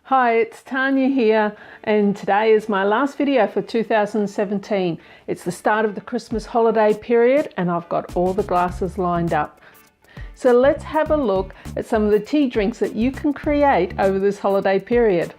Hi, it's Tania here, and today is my last video for 2017. It's the start of the Christmas holiday period and I've got all the glasses lined up. So let's have a look at some of the tea drinks that you can create over this holiday period.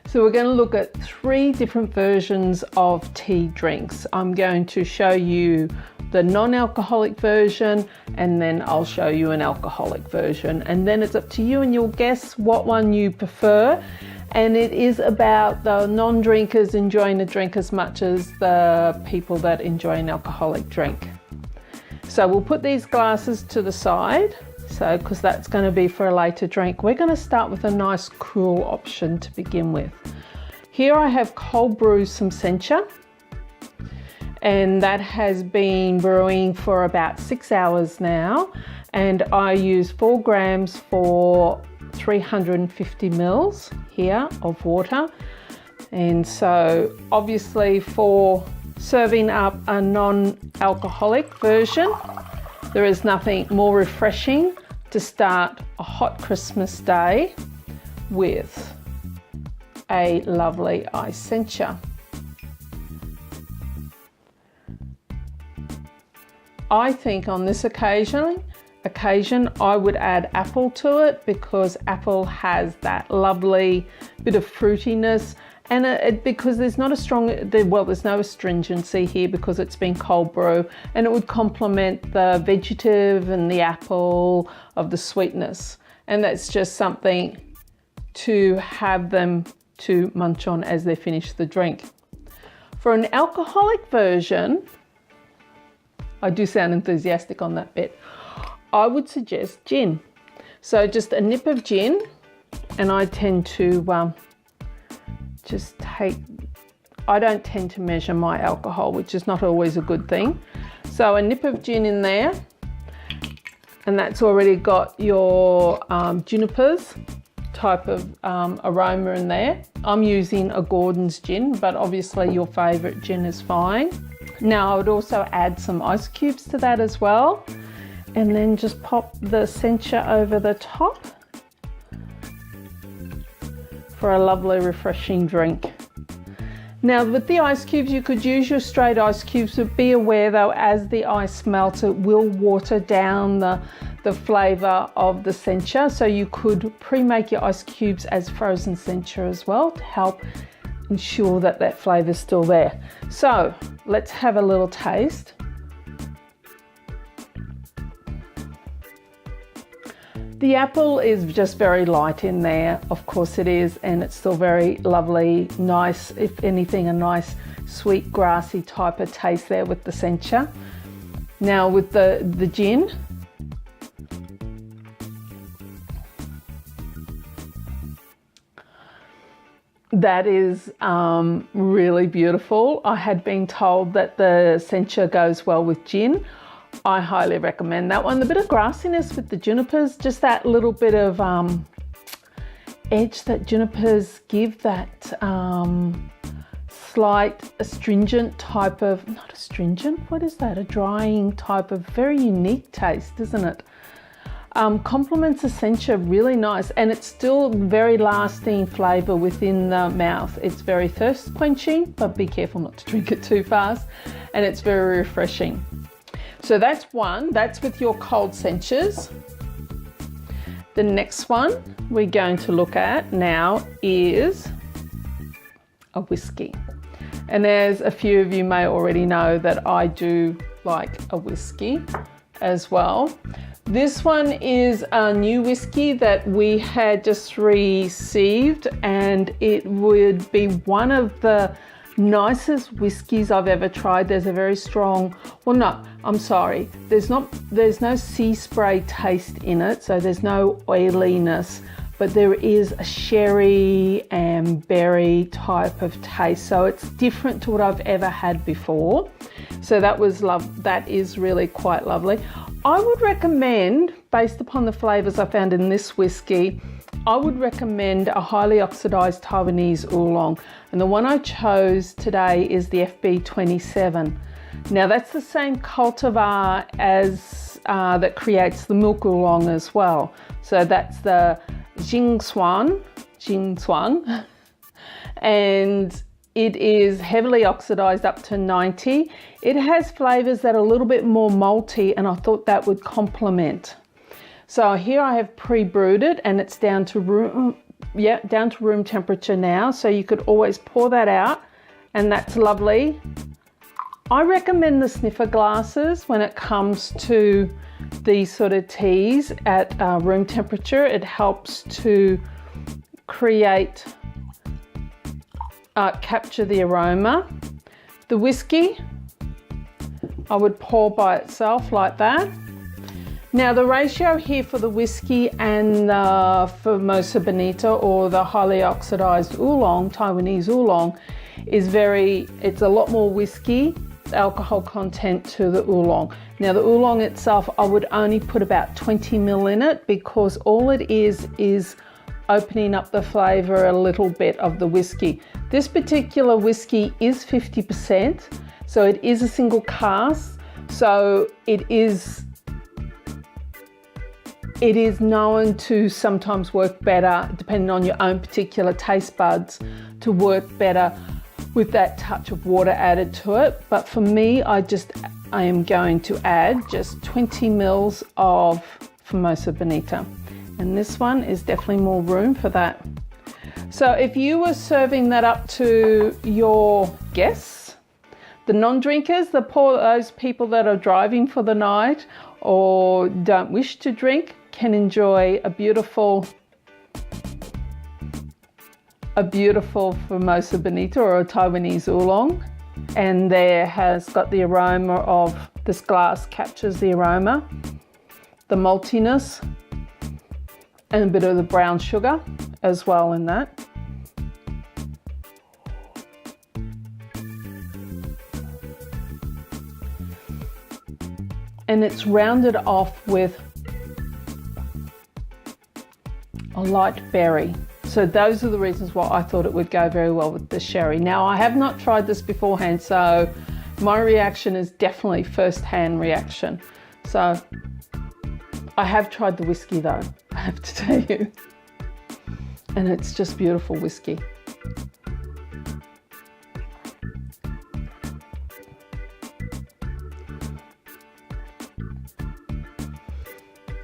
So we're going to look at 3 different versions of tea drinks. I'm going to show you the non-alcoholic version, and then I'll show you an alcoholic version, and then it's up to you and you'll guess what one you prefer. And it is about the non-drinkers enjoying a drink as much as the people that enjoy an alcoholic drink. So we'll put these glasses to the side, so because that's going to be for a later drink. We're going to start with a nice cool option to begin with. Here I have Cold Brew Sencha, and that has been brewing for about 6 hours now, and I use 4 grams for 350 mils here of water. And so obviously for serving up a non-alcoholic version, there is nothing more refreshing to start a hot Christmas day with a lovely iced sencha. I think on this occasion I would add apple to it, because apple has that lovely bit of fruitiness, and because there's not a strong, there's no astringency here because it's been cold brew, and it would complement the vegetative and the apple of the sweetness, and that's just something to have them to munch on as they finish the drink. For an alcoholic version, I do sound enthusiastic on that bit, I would suggest gin. So just a nip of gin, and I tend to I don't tend to measure my alcohol, which is not always a good thing. So a nip of gin in there, and that's already got your junipers type of aroma in there. I'm using a Gordon's gin, but obviously your favourite gin is fine. Now I would also add some ice cubes to that as well, and then just pop the sencha over the top for a lovely refreshing drink. Now with the ice cubes, you could use your straight ice cubes, but be aware though, as the ice melts, it will water down the flavour of the sencha, so you could pre-make your ice cubes as frozen sencha as well to help ensure that that flavour is still there. So let's have a little taste. The apple is just very light in there, of course it is, and it's still very lovely, nice, if anything, a nice sweet grassy type of taste there with the sencha. Now with the gin, that is really beautiful. I had been told that the sencha goes well with gin. I highly recommend that one. The bit of grassiness with the junipers, just that little bit of edge that junipers give, that slight astringent type of, not astringent, what is that? A drying type of very unique taste, isn't it? Complements the sencha really nice, and it's still very lasting flavour within the mouth. It's very thirst quenching, but be careful not to drink it too fast, and it's very refreshing. So that's one, that's with your cold senchas. The next one we're going to look at now is a whiskey. And as a few of you may already know, that I do like a whiskey as well. This one is a new whiskey that we had just received, and it would be one of the nicest whiskies I've ever tried. There's a very strong, well no, I'm sorry, there's no sea spray taste in it, so there's no oiliness, but there is a sherry and berry type of taste, so it's different to what I've ever had before. So that is really quite lovely. I would recommend, based upon the flavours I found in this whiskey, I would recommend a highly oxidized Taiwanese Oolong, and the one I chose today is the FB27. Now that's the same cultivar as that creates the milk oolong as well. So that's the Jingshuang, and it is heavily oxidized up to 90. It has flavors that are a little bit more malty, and I thought that would complement. So here I have pre-brewed it, and it's down to room temperature now. So you could always pour that out, and that's lovely. I recommend the sniffer glasses when it comes to these sort of teas at room temperature. It helps to create, capture the aroma. The whiskey, I would pour by itself like that. Now the ratio here for the whiskey and the Formosa Bonita, or the highly oxidized oolong, Taiwanese oolong, is it's a lot more whiskey alcohol content to the oolong. Now the oolong itself, I would only put about 20 ml in it, because all it is opening up the flavor a little bit of the whiskey. This particular whiskey is 50%, so it is a single cask, so it is known to sometimes work better, depending on your own particular taste buds, to work better with that touch of water added to it. But for me, I am going to add just 20 ml of Formosa Bonita. And this one is definitely more room for that. So if you were serving that up to your guests, the non-drinkers, those people that are driving for the night or don't wish to drink, can enjoy a beautiful Formosa Bonita or a Taiwanese oolong, and there has got the aroma of, this glass captures the aroma, the maltiness, and a bit of the brown sugar as well in that. And it's rounded off with a light berry. So those are the reasons why I thought it would go very well with the sherry. Now, I have not tried this beforehand, so my reaction is definitely first-hand reaction. So I have tried the whiskey though, I have to tell you. And it's just beautiful whiskey.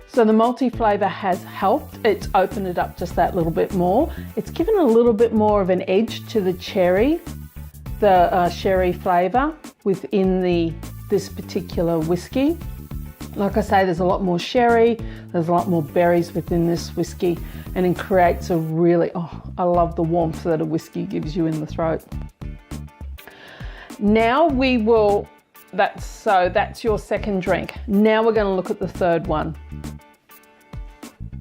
So the malty flavour has helped. It's opened it up just that little bit more. It's given a little bit more of an edge to the cherry, the sherry flavour within this particular whiskey. Like I say, there's a lot more sherry, there's a lot more berries within this whiskey, and it creates a really, I love the warmth that a whiskey gives you in the throat. Now that's your second drink. Now we're going to look at the third one.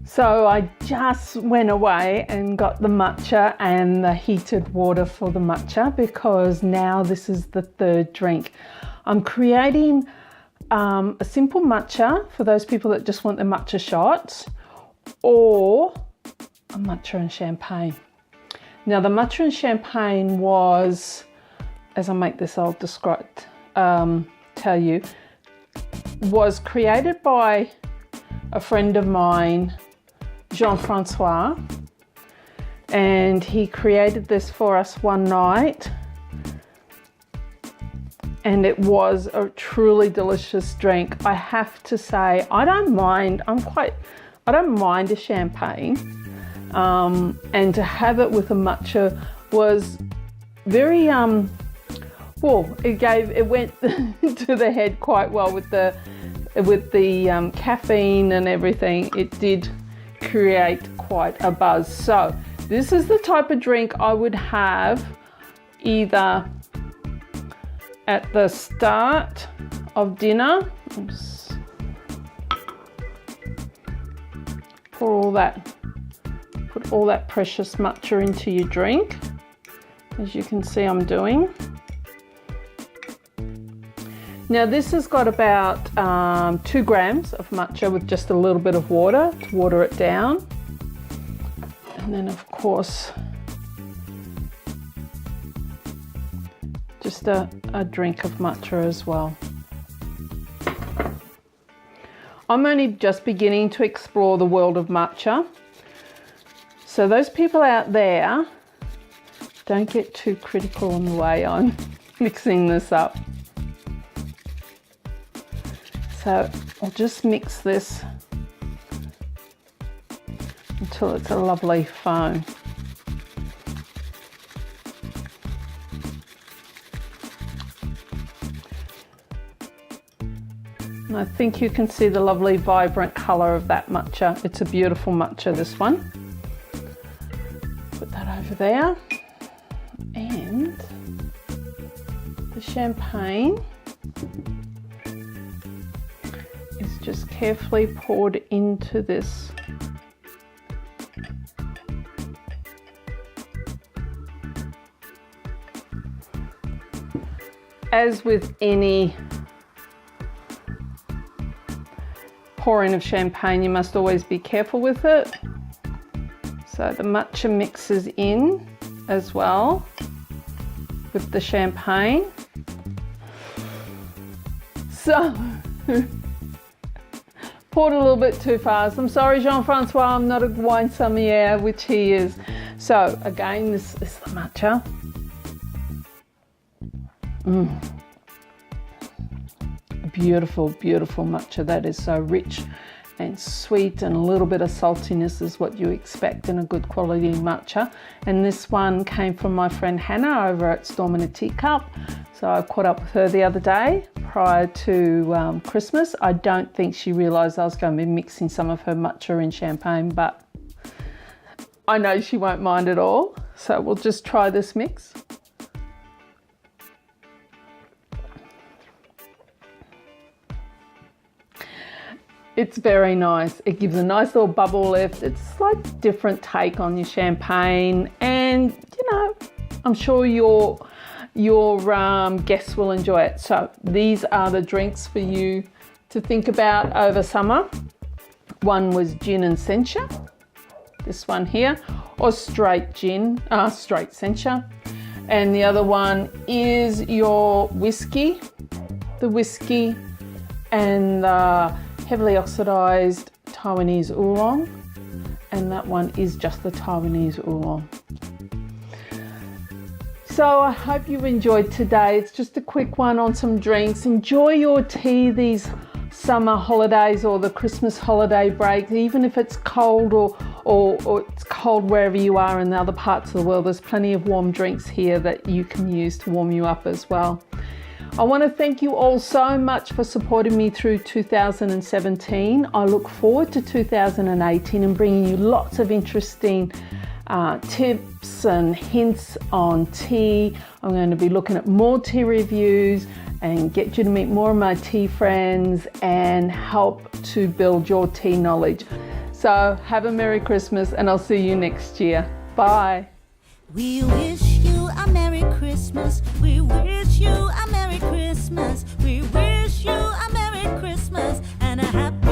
So I just went away and got the matcha and the heated water for the matcha, because now this is the third drink. I'm creating a simple matcha for those people that just want the matcha shots, or a matcha and champagne. Now the matcha and champagne was, as I make this, I'll tell you, was created by a friend of mine, Jean-Francois, and he created this for us one night, and it was a truly delicious drink. I have to say, I don't mind a champagne, and to have it with a matcha was very it went to the head quite well with the caffeine and everything. It did create quite a buzz. So this is the type of drink I would have either at the start of dinner. Oops. Put all that precious matcha into your drink, as you can see I'm doing. Now this has got about 2 grams of matcha with just a little bit of water to water it down. And then of course, just a drink of matcha as well. I'm only just beginning to explore the world of matcha. So those people out there, don't get too critical on the way I'm mixing this up. So I'll just mix this until it's a lovely foam. And I think you can see the lovely vibrant colour of that matcha. It's a beautiful matcha, this one. Put that over there. And the champagne is just carefully poured into this. As with any pouring of champagne, you must always be careful with it. So the matcha mixes in as well with the champagne. So, poured a little bit too fast. I'm sorry, Jean-Francois, I'm not a wine sommelier, which he is. So again, this is the matcha. Beautiful, beautiful matcha. That is so rich and sweet, and a little bit of saltiness is what you expect in a good quality matcha. And this one came from my friend Hannah over at Storm in a Teacup. So I caught up with her the other day prior to Christmas. I don't think she realised I was going to be mixing some of her matcha in champagne, but I know she won't mind at all. So we'll just try this mix. It's very nice. It gives a nice little bubble lift. It's like a different take on your champagne, and you know, I'm sure your guests will enjoy it. So these are the drinks for you to think about over summer. One was gin and sencha, this one here, or straight gin, straight sencha, and the other one is your whiskey, the whiskey and heavily oxidized Taiwanese Oolong, and that one is just the Taiwanese Oolong. So I hope you've enjoyed today. It's just a quick one on some drinks. Enjoy your tea these summer holidays or the Christmas holiday break, even if it's cold or it's cold wherever you are in the other parts of the world. There's plenty of warm drinks here that you can use to warm you up as well. I want to thank you all so much for supporting me through 2017. I look forward to 2018 and bringing you lots of interesting tips and hints on tea. I'm going to be looking at more tea reviews and get you to meet more of my tea friends and help to build your tea knowledge. So have a Merry Christmas, and I'll see you next year. Bye. We wish you a Merry Christmas. We wish you a Merry Christmas. We wish you a Merry Christmas and a happy